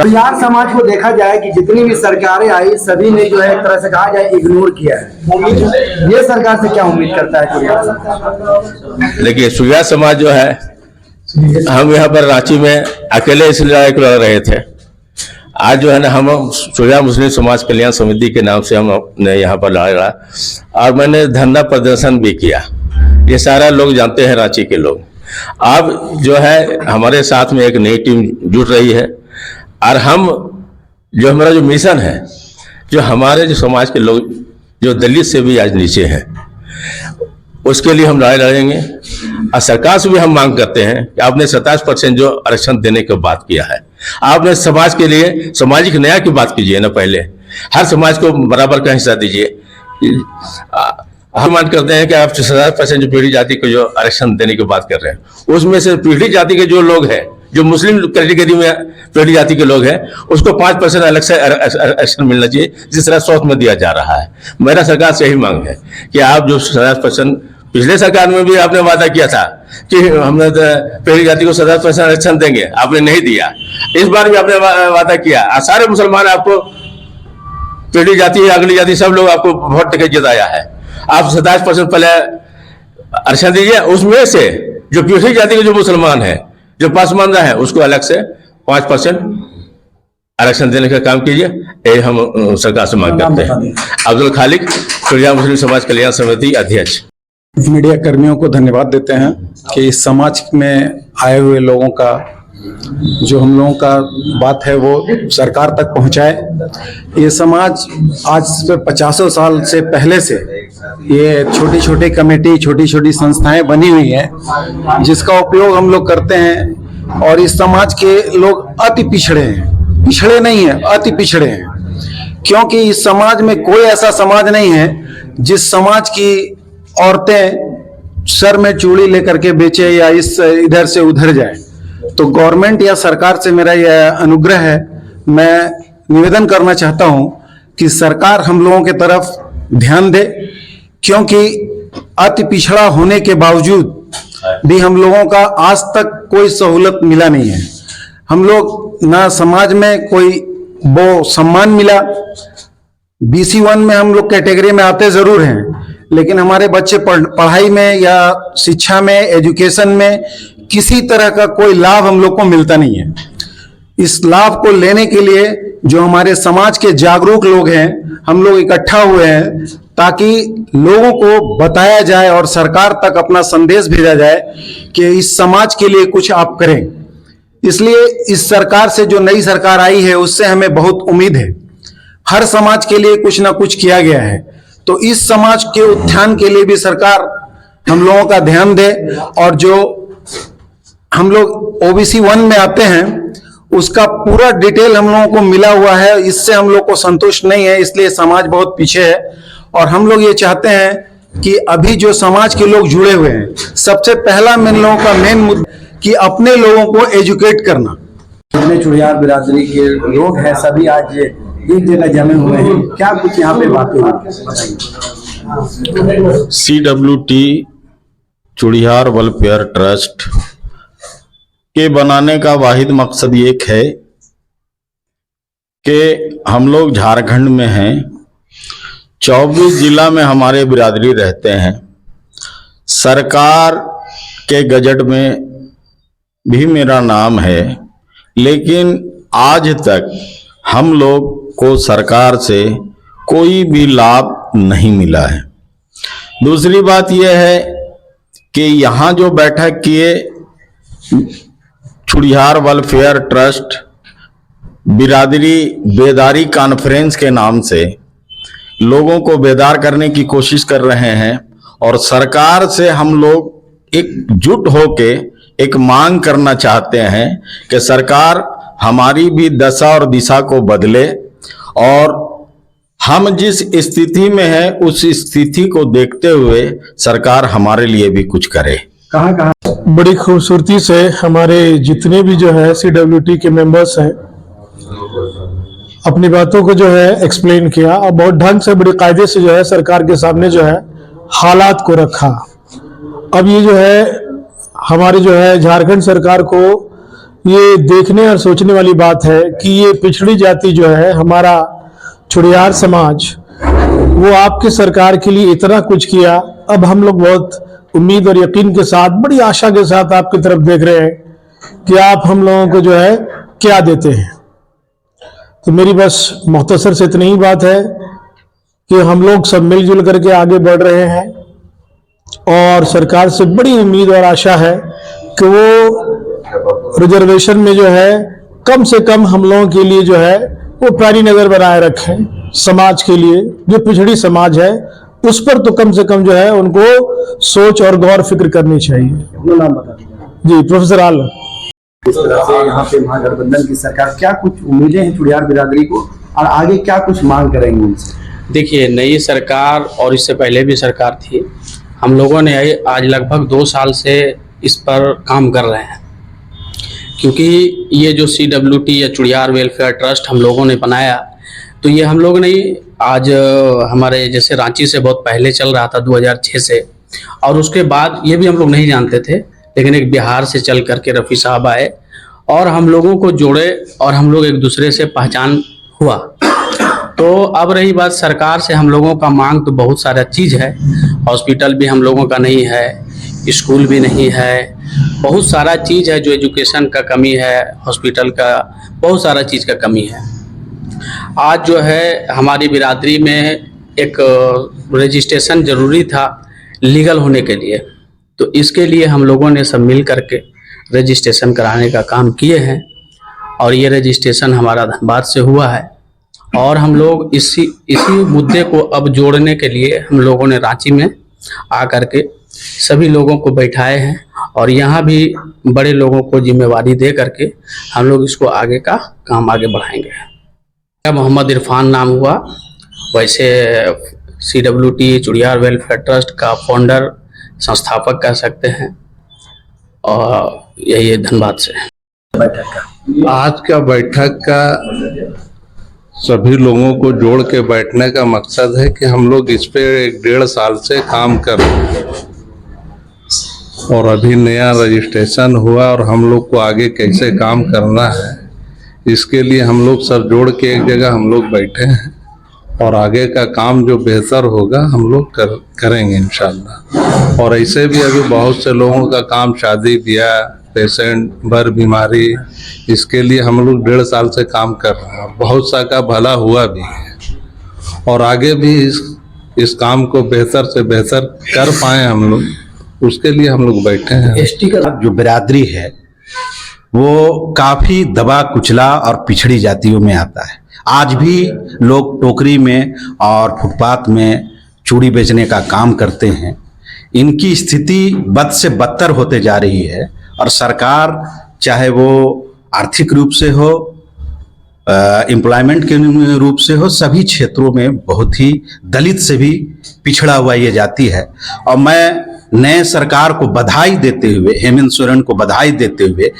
यार समाज को देखा जाए कि जितनी भी सरकारें आई सभी ने जो है एक तरह से कहा जाए इग्नोर किया है। ये सरकार से क्या उम्मीद करता है कुरियार? देखिए सुरिया समाज जो है, हम यहाँ पर रांची में अकेले इसलिए लड़ रहे थे। आज जो है ना, हम सुरिया मुस्लिम समाज कल्याण समिति के नाम से हमने यहाँ पर लड़ा और मैंने धरना प्रदर्शन भी किया। ये सारा लोग जानते हैं, रांची के लोग। अब जो है हमारे साथ में एक नई टीम जुट रही है और हम जो हमारा जो मिशन है, जो हमारे जो समाज के लोग जो दलित से भी आज नीचे हैं, उसके लिए हम लड़ाई लड़ेंगे। और सरकार से भी हम मांग करते हैं कि आपने 27% जो आरक्षण देने की बात किया है, आपने समाज के लिए सामाजिक न्याय की बात कीजिए ना। पहले हर समाज को बराबर का हिस्सा दीजिए। हम मांग करते हैं कि आप 27% जो पीढ़ी जाति को जो आरक्षण देने की बात कर रहे हैं, उसमें से पीढ़ी जाति के जो लोग हैं, जो मुस्लिम कैटेगरी में पीढ़ी जाति के लोग हैं, उसको 5% अलग से आरक्षण मिलना चाहिए, जिस तरह साउथ में दिया जा रहा है। मेरा सरकार से यही मांग है कि आप जो 27%, पिछले सरकार में भी आपने वादा किया था कि हमने पीढ़ी जाति को 27% आरक्षण देंगे, आपने नहीं दिया। इस बार भी आपने वादा किया। सारे मुसलमान आपको, पीढ़ी जाति अगली जाति सब लोग आपको वोट देकर जिताया है। आप 27% पहले आरक्षण दीजिए, उसमें से जो पीढ़ी जाति के जो मुसलमान है, जो पसमानदा है, उसको अलग से 5% आरक्षण देने का काम कीजिए। ये हम सरकार से मांग करते हैं। अब्दुल खालिक, सुरिया मुस्लिम समाज कल्याण समिति अध्यक्ष। मीडिया कर्मियों को धन्यवाद देते हैं कि इस समाज में आए हुए लोगों का जो हम लोगों का बात है वो सरकार तक पहुंचाए। ये समाज आज से 50 साल से पहले से ये छोटी छोटी कमेटी, छोटी छोटी संस्थाएं बनी हुई हैं, जिसका उपयोग हम लोग करते हैं। और इस समाज के लोग अति पिछड़े हैं, पिछड़े नहीं है, अति पिछड़े हैं। क्योंकि इस समाज में कोई ऐसा समाज नहीं है जिस समाज की औरतें सर में चूड़ी लेकर के बेचे या इस इधर से उधर जाए। तो गवर्नमेंट या सरकार से मेरा यह अनुग्रह है, मैं निवेदन करना चाहता हूं कि सरकार हम लोगों के तरफ ध्यान दे, क्योंकि अति पिछड़ा होने के बावजूद भी हम लोगों का आज तक कोई सहूलत मिला नहीं है। हम लोग ना समाज में कोई वो सम्मान मिला। BC1 में हम लोग कैटेगरी में आते जरूर हैं, लेकिन हमारे बच्चे पढ़ाई में या शिक्षा में, एजुकेशन में किसी तरह का कोई लाभ हम लोग को मिलता नहीं है। इस लाभ को लेने के लिए जो हमारे समाज के जागरूक लोग हैं, हम लोग इकट्ठा हुए हैं ताकि लोगों को बताया जाए और सरकार तक अपना संदेश भेजा जाए कि इस समाज के लिए कुछ आप करें। इसलिए इस सरकार से, जो नई सरकार आई है, उससे हमें बहुत उम्मीद है। हर समाज के लिए कुछ ना कुछ किया गया है, तो इस समाज के उत्थान के लिए भी सरकार हम लोगों का ध्यान दे। और जो हम लोग OBC 1 में आते हैं, उसका पूरा डिटेल हम लोगों को मिला हुआ है। इससे हम लोग को संतुष्ट नहीं है, इसलिए समाज बहुत पीछे है। और हम लोग ये चाहते हैं कि अभी जो समाज के लोग जुड़े हुए हैं, सबसे पहला हम लोगों का मेन मुद्दा कि अपने लोगों को एजुकेट करना। जितने चुड़ियार बिरादरी के लोग हैं सभी आज एक जगह जमे हुए हैं, क्या कुछ यहाँ पे बातें बताइए। CWT चुड़ियार वेलफेयर ट्रस्ट के बनाने का वाहिद मकसद ये है कि हम लोग झारखंड में हैं, 24 जिला में हमारे बिरादरी रहते हैं। सरकार के गजट में भी मेरा नाम है, लेकिन आज तक हम लोग को सरकार से कोई भी लाभ नहीं मिला है। दूसरी बात यह है कि यहाँ जो बैठक किए चुड़ियार वेलफेयर ट्रस्ट बिरादरी बेदारी कॉन्फ्रेंस के नाम से लोगों को बेदार करने की कोशिश कर रहे हैं। और सरकार से हम लोग एकजुट होके एक मांग करना चाहते हैं कि सरकार हमारी भी दशा और दिशा को बदले और हम जिस स्थिति में है उस स्थिति को देखते हुए सरकार हमारे लिए भी कुछ करे। कहाँ बड़ी खूबसूरती से हमारे जितने भी जो है CWT के मेंबर्स हैं अपनी बातों को जो है एक्सप्लेन किया और बहुत ढंग से, बड़ी कायदे से जो है सरकार के सामने जो है हालात को रखा। अब ये जो है हमारी जो है झारखंड सरकार को ये देखने और सोचने वाली बात है कि ये पिछड़ी जाति जो है हमारा चुड़ियार समाज, वो आपकी सरकार के लिए इतना कुछ किया। अब हम लोग बहुत उम्मीद और यकीन के साथ, बड़ी आशा के साथ आपकी तरफ देख रहे हैं कि आप हम लोगों को जो है क्या देते हैं। तो मेरी बस मुख्तसर से इतनी ही बात है कि हम लोग सब मिलजुल करके आगे बढ़ रहे हैं और सरकार से बड़ी उम्मीद और आशा है कि वो रिजर्वेशन में जो है कम से कम हम लोगों के लिए जो है वो पैनी नजर बनाए रखें। समाज के लिए, जो पिछड़ी समाज है उस पर तो कम से कम जो है उनको सोच और गौर फिक्र करनी चाहिए। अपना नाम बता दीजिए। जी, प्रोफेसर आलम। इस तरह से यहाँ पे महागठबंधन की सरकार, क्या कुछ उम्मीदें हैं चुड़ियार बिरादरी को और आगे क्या कुछ मांग करेंगे उनसे? देखिए, नई सरकार और इससे पहले भी सरकार थी, हम लोगों ने आज लगभग 2 साल से इस पर काम कर रहे हैं, क्योंकि ये जो CWT या चुड़ियार वेलफेयर ट्रस्ट हम लोगों ने बनाया, तो ये हम लोग नहीं, आज हमारे जैसे रांची से बहुत पहले चल रहा था 2006 से, और उसके बाद ये भी हम लोग नहीं जानते थे, लेकिन एक बिहार से चल करके रफ़ी साहब आए और हम लोगों को जोड़े और हम लोग एक दूसरे से पहचान हुआ। तो अब रही बात सरकार से, हम लोगों का मांग तो बहुत सारा चीज़ है। हॉस्पिटल भी हम लोगों का नहीं है, स्कूल भी नहीं है, बहुत सारा चीज़ है जो एजुकेशन का कमी है, हॉस्पिटल का बहुत सारा चीज़ का कमी है। आज जो है हमारी बिरादरी में एक रजिस्ट्रेशन ज़रूरी था लीगल होने के लिए, तो इसके लिए हम लोगों ने सब मिल करके रजिस्ट्रेशन कराने का काम किए हैं और ये रजिस्ट्रेशन हमारा धनबाद से हुआ है। और हम लोग इसी मुद्दे को अब जोड़ने के लिए हम लोगों ने रांची में आकर के सभी लोगों को बैठाए हैं और यहाँ भी बड़े लोगों को जिम्मेवारी दे करके हम लोग इसको आगे का काम आगे बढ़ाएंगे। मोहम्मद इरफान नाम हुआ, वैसे CWT चुड़ियार वेलफेयर ट्रस्ट का फाउंडर, संस्थापक कह सकते हैं, और यही धनबाद से। आज का बैठक का सभी लोगों को जोड़ के बैठने का मकसद है कि हम लोग इस पे 1.5 साल से काम कर रहे हैं और अभी नया रजिस्ट्रेशन हुआ और हम लोग को आगे कैसे काम करना है, इसके लिए हम लोग सब जोड़ के एक जगह हम लोग बैठे हैं और आगे का काम जो बेहतर होगा हम लोग करेंगे इंशाल्लाह। और ऐसे भी अभी बहुत से लोगों का काम, शादी ब्याह, पेशेंट, भर बीमारी, इसके लिए हम लोग 1.5 साल से काम कर रहे हैं। बहुत सा का भला हुआ भी है और आगे भी इस काम को बेहतर से बेहतर कर पाए हम लोग, उसके लिए हम लोग बैठे हैं। एसटी का जो बिरादरी है वो काफी दबा कुचला और पिछड़ी जातियों में आता है। आज भी लोग टोकरी में और फुटपाथ में चूड़ी बेचने का काम करते हैं। इनकी स्थिति बद से बदतर होते जा रही है और सरकार, चाहे वो आर्थिक रूप से हो, एम्प्लॉयमेंट के रूप से हो, सभी क्षेत्रों में बहुत ही दलित से भी पिछड़ा हुआ ये जाति है। और मैं नए सरकार को बधाई देते हुए, हेमंत सोरेन को बधाई देते हुए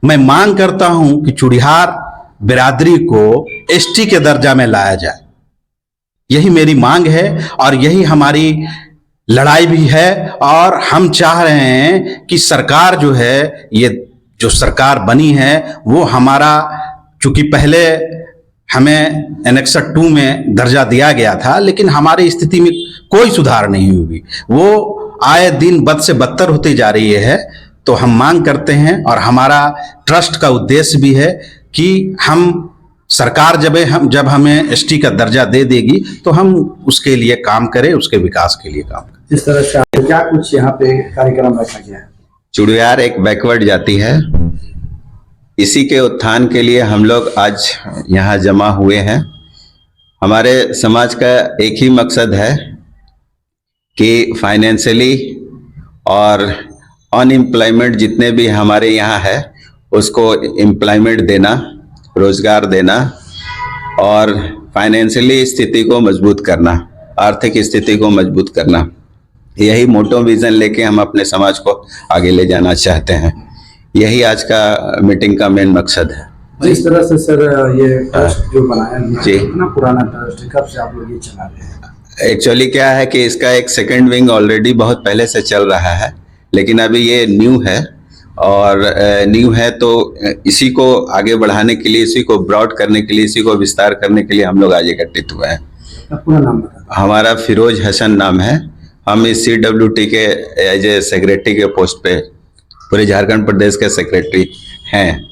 मैं मांग करता हूं कि चुड़ियार बिरादरी को एसटी के दर्जा में लाया जाए। यही मेरी मांग है और यही हमारी लड़ाई भी है। और हम चाह रहे हैं कि सरकार जो है, ये जो सरकार बनी है वो हमारा, चूंकि पहले हमें एनेक्सर 2 में दर्जा दिया गया था, लेकिन हमारी स्थिति में कोई सुधार नहीं हुई, वो आए दिन बद से बदतर होती जा रही है। तो हम मांग करते हैं और हमारा ट्रस्ट का उद्देश्य भी है कि हम सरकार जब हमें एसटी का दर्जा दे देगी तो हम उसके लिए काम करें, उसके विकास के लिए काम करें। इस तरह से क्या कुछ यहाँ पे कार्यक्रम रखा गया है? चुड़ियार एक बैकवर्ड जाति है, इसी के उत्थान के लिए हम लोग आज यहाँ जमा हुए हैं। हमारे समाज का एक ही मकसद है कि फाइनेंशियली और अनएम्प्लॉयमेंट जितने भी हमारे यहाँ है उसको एम्प्लॉयमेंट देना, रोजगार देना और फाइनेंशियली स्थिति को मजबूत करना, आर्थिक स्थिति को मजबूत करना। यही मोटो विजन लेके हम अपने समाज को आगे ले जाना चाहते हैं। यही आज का मीटिंग का मेन मकसद है। जिस तरह से सर ये ट्रस्ट जो बनाया जी, इतना पुराना ट्रस्ट, कब से आप लोग ये चला रहे हैं? एक्चुअली क्या है कि इसका एक सेकंड विंग ऑलरेडी बहुत पहले से चल रहा है, लेकिन अभी ये न्यू है और नींव है, तो इसी को आगे बढ़ाने के लिए, इसी को ब्रॉड करने के लिए, इसी को विस्तार करने के लिए हम लोग आज एकत्रित हुए हैं। पूरा नाम बता। हमारा फिरोज हसन नाम है। हम इस CWT के एज ए सेक्रेटरी के पोस्ट पे पूरे झारखंड प्रदेश के सेक्रेटरी हैं।